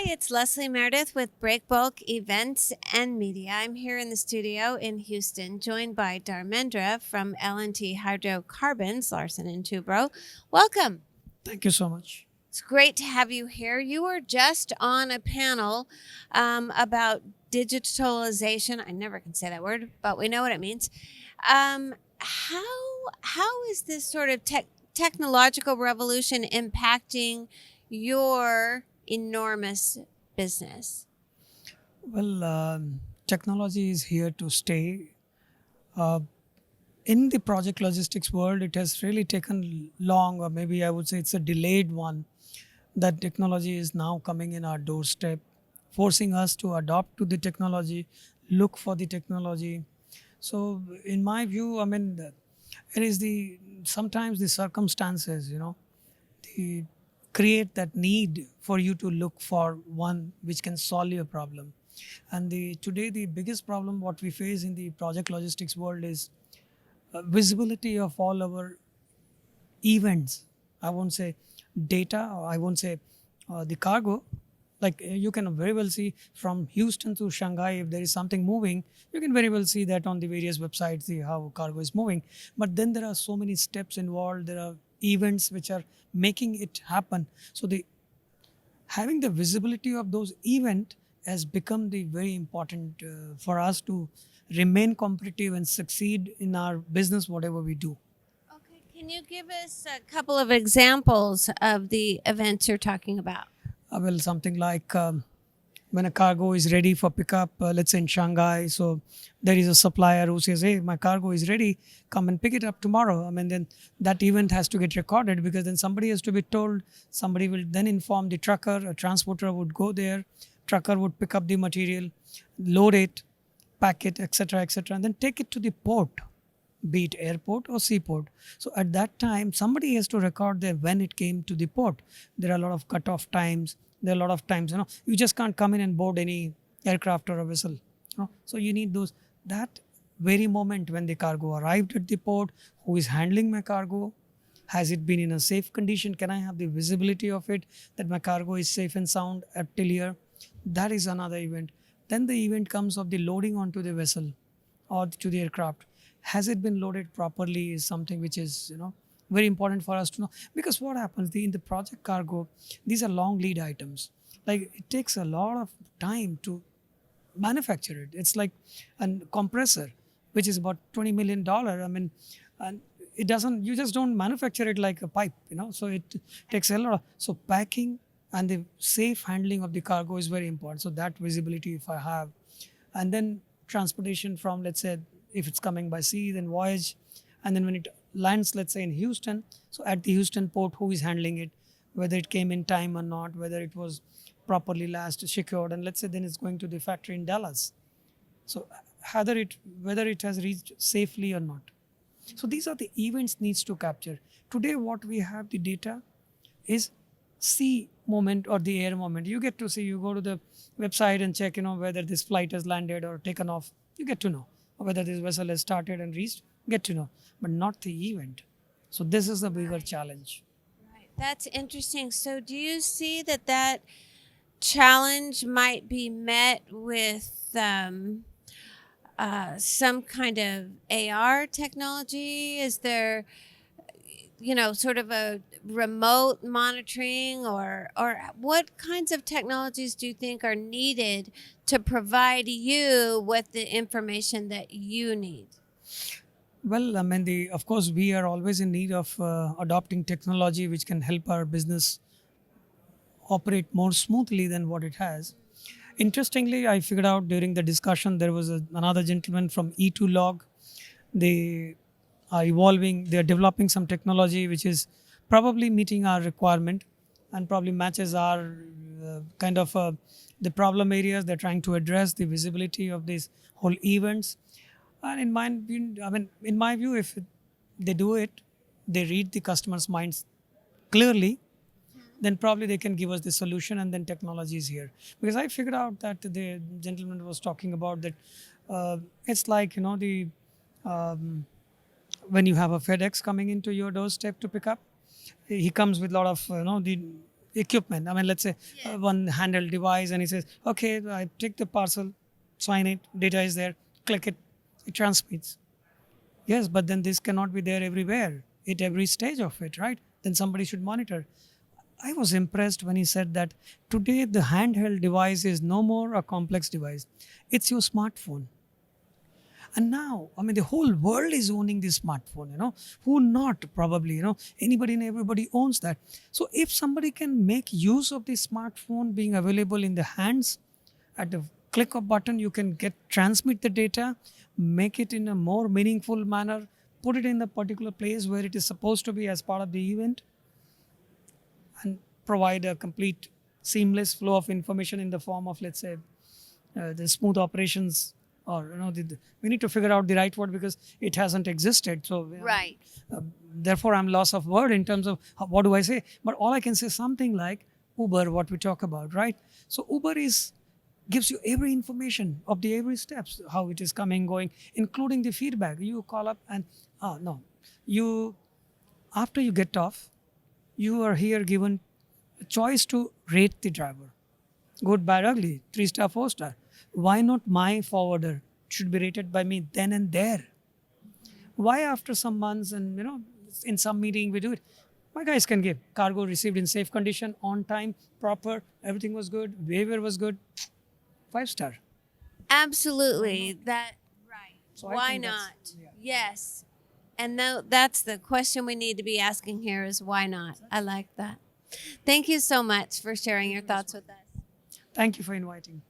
it's Leslie Meredith with Breakbulk Events and Media. I'm here in the studio in Houston, joined by Dharmendra from L&T Hydrocarbons, Larson and Tubro. Welcome. Thank you so much. It's great to have you here. You were just on a panel about digitalization. I never can say that word, but we know what it means. How is this sort of technological revolution impacting your enormous business? Well, technology is here to stay. Uh, in the project logistics world, it has really taken long, or maybe I would say it's a delayed one, that technology is now coming in our doorstep, forcing us to adopt to the technology, look for the technology. So, in my view, it is sometimes the circumstances, the create that need for you to look for one which can solve your problem. And today the biggest problem what we face in the project logistics world is visibility of all our events. I won't say data, or I won't say the cargo. Like you can very well see from Houston to Shanghai, if there is something moving, you can very well see that on the various websites, how cargo is moving. But then there are so many steps involved. There are events which are making it happen. So the having the visibility of those events has become the very important for us to remain competitive and succeed in our business, whatever we do. Okay, can you give us a couple of examples of the events you're talking about? Well, something like when a cargo is ready for pickup, let's say in Shanghai, so there is a supplier who says, "Hey, my cargo is ready. Come and pick it up tomorrow." Then that event has to get recorded, because then somebody has to be told. Somebody will then inform the trucker. A transporter would go there. Trucker would pick up the material, load it, pack it, etc., and then take it to the port, be it airport or seaport. So at that time, somebody has to record there when it came to the port. There are a lot of cut-off times. There are a lot of times, you just can't come in and board any aircraft or a vessel. So you need that very moment when the cargo arrived at the port, who is handling my cargo, has it been in a safe condition, can I have the visibility of it, that my cargo is safe and sound up till here. That is another event. Then the event comes of the loading onto the vessel or to the aircraft. Has it been loaded properly is something which is very important for us to know. Because what happens, in the project cargo, these are long lead items. Like it takes a lot of time to manufacture it. It's like a compressor which is about $20 million. And it doesn't, you just don't manufacture it like a pipe, so it takes a lot. So packing and the safe handling of the cargo is very important. So that visibility if I have. And then transportation from, let's say, if it's coming by sea, then voyage. And then when it lands, let's say in Houston, so at the Houston port, who is handling it, whether it came in time or not, whether it was properly last secured, and let's say then it's going to the factory in Dallas. So whether it has reached safely or not. So these are the events needs to capture. Today what we have the data is sea moment or the air moment. You get to see, you go to the website and check, whether this flight has landed or taken off. You get to know. Or whether this vessel has started and reached, get to know. But not the event. So this is the bigger challenge. Right. That's interesting. So do you see that challenge might be met with some kind of AR technology? Is there, sort of a remote monitoring, or what kinds of technologies do you think are needed to provide you with the information that you need? Well, of course, we are always in need of adopting technology which can help our business operate more smoothly than what it has. Interestingly, I figured out during the discussion there was another gentleman from E2Log. They are evolving, they are developing some technology which is probably meeting our requirement and probably matches our kind of the problem areas they're trying to address, the visibility of these whole events. And in my view, if they do it, they read the customer's minds clearly, then probably they can give us the solution, and then technology is here. Because I figured out that the gentleman was talking about that it's like, um, when you have a FedEx coming into your doorstep to pick up, he comes with a lot of, the equipment. I mean, let's say Yes. one handheld device, and he says, "Okay, I take the parcel, sign it, data is there, click it, it transmits." Yes, but then this cannot be there everywhere at every stage of it, right? Then somebody should monitor. I was impressed when he said that today the handheld device is no more a complex device. It's your smartphone. And now, I mean, the whole world is owning this smartphone, Who not? Probably, anybody and everybody owns that. So if somebody can make use of the smartphone being available in the hands, at the click of button, you can transmit the data, make it in a more meaningful manner, put it in the particular place where it is supposed to be as part of the event, and provide a complete seamless flow of information in the form of, let's say, the smooth operations, or we need to figure out the right word because it hasn't existed. So Right. therefore I'm loss of word in terms of what do I say. But all I can say something like Uber, what we talk about, right? So Uber gives you every information of the every steps, how it is coming, going, including the feedback. You call up and no, you after you get off, you are here given a choice to rate the driver, good, bad, ugly, 3-star, 4-star. Why not my forwarder should be rated by me then and there? Why after some months and in some meeting we do it? My guys can give cargo received in safe condition, on time, proper, everything was good, behavior was good, 5-star. Absolutely. That right. So I Why think that's- not? yeah. Yes. And that's the question we need to be asking here is why not? I like that. Thank you so much for sharing your thoughts with us. Thank you for inviting.